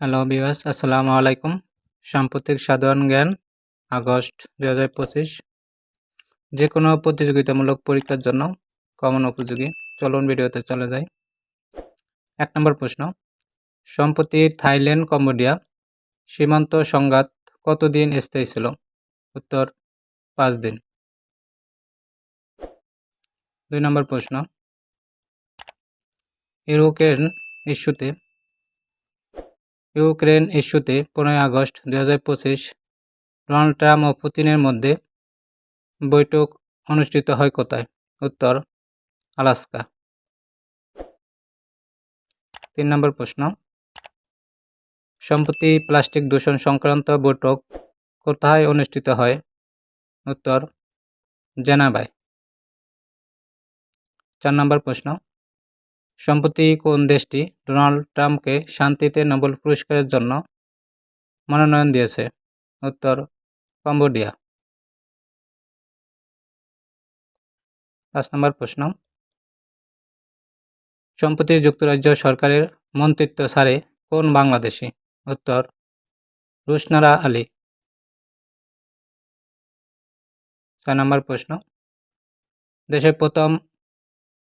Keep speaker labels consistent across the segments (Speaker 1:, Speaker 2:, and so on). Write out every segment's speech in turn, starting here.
Speaker 1: Hello viewers, আসসালামু আলাইকুম। সাম্প্রতিক সাধারণ জ্ঞান আগস্ট 2025 যে কোনো প্রতিযোগিতামূলক পরীক্ষার জন্য কমন উপযোগী। চলুন ভিডিওতে চলে যাই। 1 নম্বর প্রশ্ন, সম্প্রতি থাইল্যান্ড কম্বোডিয়া সীমান্ত সংঘাত কতদিন স্থায়ী ছিল? উত্তর 5 দিন। 2 নম্বর প্রশ্ন, ইউক্রেন ইস্যুতে 15 আগস্ট 2025 ডোনাল্ড ট্রাম্প ও পুতিনের মধ্যে বৈঠক অনুষ্ঠিত হয় কোথায়? উত্তর আলাস্কা। 3 নম্বর প্রশ্ন, সম্প্রতি প্লাস্টিক দূষণ সংক্রান্ত বৈঠক কোথায় অনুষ্ঠিত হয়? উত্তর জেনেভায়। 4 নম্বর প্রশ্ন, সম্প্রতি কোন দেশটি ডোনাল্ড ট্রাম্পকে শান্তিতে নোবেল পুরস্কারের জন্য মনোনয়ন দিয়েছে? উত্তর কম্বোডিয়া। 5 নম্বর প্রশ্ন, সম্প্রতি যুক্তরাজ্য সরকারের মন্ত্রিত্ব ছাড়ে কোন বাংলাদেশি? উত্তর রুশনারা আলী। 6 নম্বর প্রশ্ন, দেশের প্রথম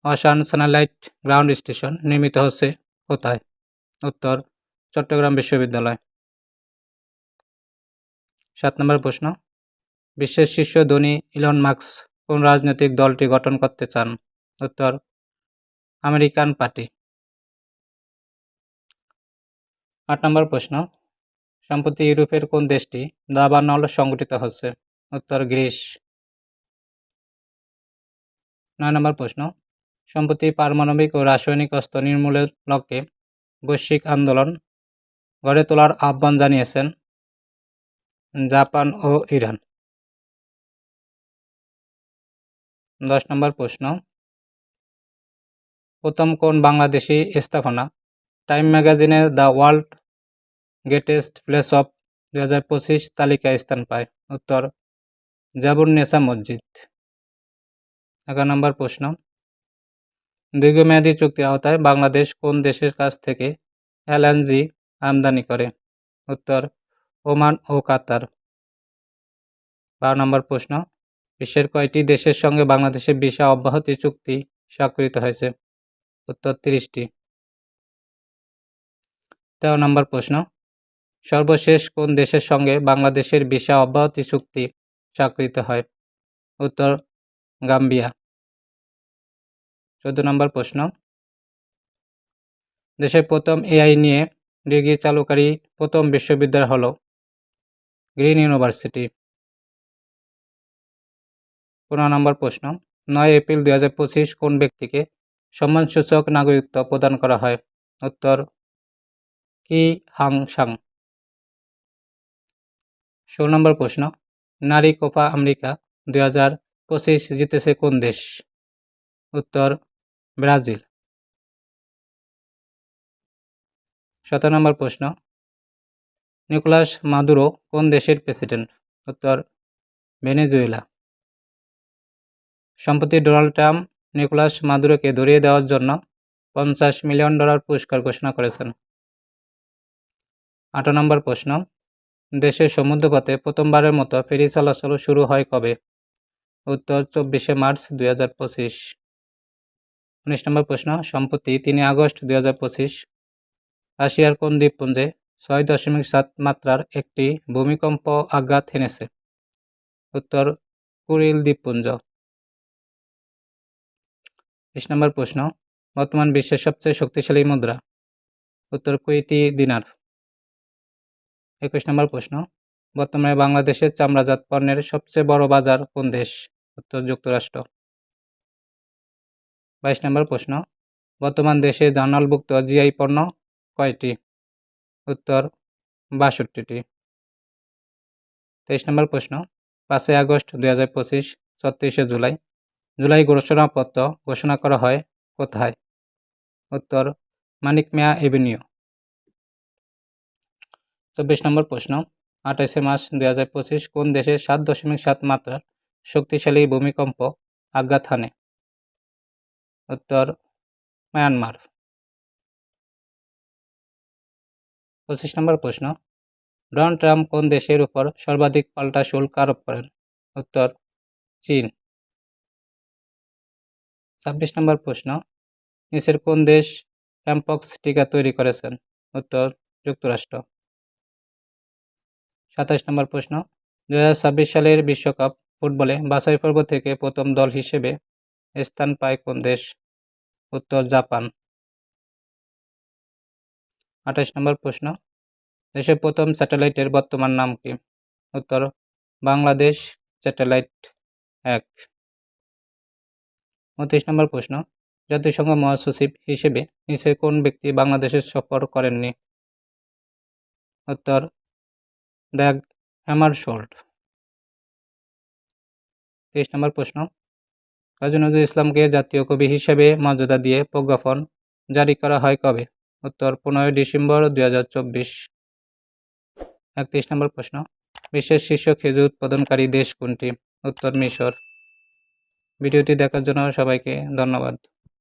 Speaker 1: অশান স্যাটেলাইট গ্রাউন্ড স্টেশন নির্মিত হচ্ছে কোথায়? উত্তর চট্টগ্রাম বিশ্ববিদ্যালয়। 7 নম্বর প্রশ্ন, বিশ্বের শীর্ষ ধনী ইলন মাস্ক কোন রাজনৈতিক দলটি গঠন করতে চান? উত্তর আমেরিকান পার্টি। 8 নম্বর প্রশ্ন, সম্প্রতি ইউরোপের কোন দেশটি দাবানল সংগঠিত হচ্ছে? উত্তর গ্রিস। 9 নম্বর প্রশ্ন, সম্প্রতি পারমাণবিক ও রাসায়নিক অস্ত্র নির্মূলের লক্ষ্যে বৈশ্বিক আন্দোলন গড়ে তোলার আহ্বান জানিয়েছেন জাপান ও ইরান। 10 নম্বর প্রশ্ন, প্রথম কোন বাংলাদেশি স্থাপনা টাইম ম্যাগাজিনের the world greatest place of 2025 তালিকায় স্থান পায়? উত্তর জাবুন্নেসা মসজিদ। 11 নম্বর প্রশ্ন, দীর্ঘমেয়াদী চুক্তির আওতায় বাংলাদেশ কোন দেশের কাছ থেকে এলএনজি আমদানি করে? উত্তর ওমান ও কাতার। 12 নম্বর প্রশ্ন, বিশ্বের কয়টি দেশের সঙ্গে বাংলাদেশের ভিসা অব্যাহতি চুক্তি স্বাক্ষরিত হয়েছে? উত্তর 30টি। 13 নম্বর প্রশ্ন, সর্বশেষ কোন দেশের সঙ্গে বাংলাদেশের ভিসা অব্যাহতি চুক্তি স্বাক্ষরিত হয়? উত্তর গাম্বিয়া। 14 নম্বর প্রশ্ন, দেশের প্রথম এআই নিয়ে ডিগ্রি চালুকারী প্রথম বিশ্ববিদ্যালয় হল গ্রিন ইউনিভার্সিটি। 15 নম্বর প্রশ্ন, 9 এপ্রিল 2025 কোন ব্যক্তিকে সম্মানসূচক নাগরিকত্ব প্রদান করা হয়? উত্তর কি হাং সাং। 16 নম্বর প্রশ্ন, নারী কোপা আমেরিকা 2025 জিতেছে কোন দেশ? উত্তর ব্রাজিল। 17 নম্বর প্রশ্ন, নিকোলাস মাদুরো কোন দেশের প্রেসিডেন্ট? উত্তর ভেনেজুয়েলা। সম্প্রতি ডোনাল্ড ট্রাম্প নিকোলাস মাদুরোকে ধরিয়ে দেওয়ার জন্য $50 মিলিয়ন পুরস্কার ঘোষণা করেছেন। 18 নম্বর প্রশ্ন, দেশের সমুদ্রপথে প্রথমবারের মতো ফেরি চলাচল শুরু হয় কবে? উত্তর 24 মার্চ 2025। 19 নম্বর প্রশ্ন, সম্প্রতি 3 আগস্ট 2025 রাশিয়ার কোন দ্বীপপুঞ্জে 6.7 মাত্রার একটি ভূমিকম্প আঘাত হেনেছে? উত্তর কুরিল দ্বীপপুঞ্জ। 20 নম্বর প্রশ্ন, বর্তমান বিশ্বের সবচেয়ে শক্তিশালী মুদ্রা? উত্তর কুয়েতি দিনার। 21 নম্বর প্রশ্ন, বর্তমানে বাংলাদেশের চামড়াজাত পণ্যের সবচেয়ে বড় বাজার কোন দেশ? উত্তর যুক্তরাষ্ট্র। 22 নম্বর প্রশ্ন, বর্তমান দেশে জার্নালভুক্ত জিআই পণ্য কয়টি? উত্তর 62টি। 23 নম্বর প্রশ্ন, 5 আগস্ট 2025 34 জুলাই ঘোষণাপত্র ঘোষণা করা হয় কোথায়? উত্তর মানিক মিয়া এভিনিউ। 24 নম্বর প্রশ্ন, 28 মার্চ 2025 কোন দেশে 7.7 মাত্রার শক্তিশালী ভূমিকম্প আঘাত হানে? উত্তর মায়ানমার। 25 নম্বর প্রশ্ন, ডোনাল্ড ট্রাম্প কোন দেশের উপর সর্বাধিক পাল্টা শুল্ক আরোপ করেন? উত্তর চীন। 26 নম্বর প্রশ্ন, নিচের কোন দেশ অ্যামপক্স টিকা তৈরি করেছেন? উত্তর যুক্তরাষ্ট্র। 27 নম্বর প্রশ্ন, 2026 সালের বিশ্বকাপ ফুটবলে বাছাই পর্ব থেকে প্রথম দল হিসেবে স্থান পায় কোন দেশ? উত্তর জাপান। 28 নম্বর প্রশ্ন, দেশের প্রথম স্যাটেলাইটের বর্তমান নাম কি? উত্তর বাংলাদেশ স্যাটেলাইট 1। 29 নম্বর প্রশ্ন, জাতিসংঘ মহাসচিব হিসেবে নিচের কোন ব্যক্তি বাংলাদেশে সফর করেননি? উত্তর দ্যাগ হ্যামারশোল্ড। 23 নম্বর প্রশ্ন, কাজী নজরুল ইসলামকে জাতীয় কবি হিসেবে মর্যাদা দিয়ে প্রজ্ঞাপন জারি করা হয় কবে? উত্তর 15 ডিসেম্বর 2024। 31 নম্বর প্রশ্ন, বিশ্বের শীর্ষ খেজুর উৎপাদনকারী দেশ কোনটি? উত্তর মিশর। ভিডিওটি দেখার জন্য সবাইকে ধন্যবাদ।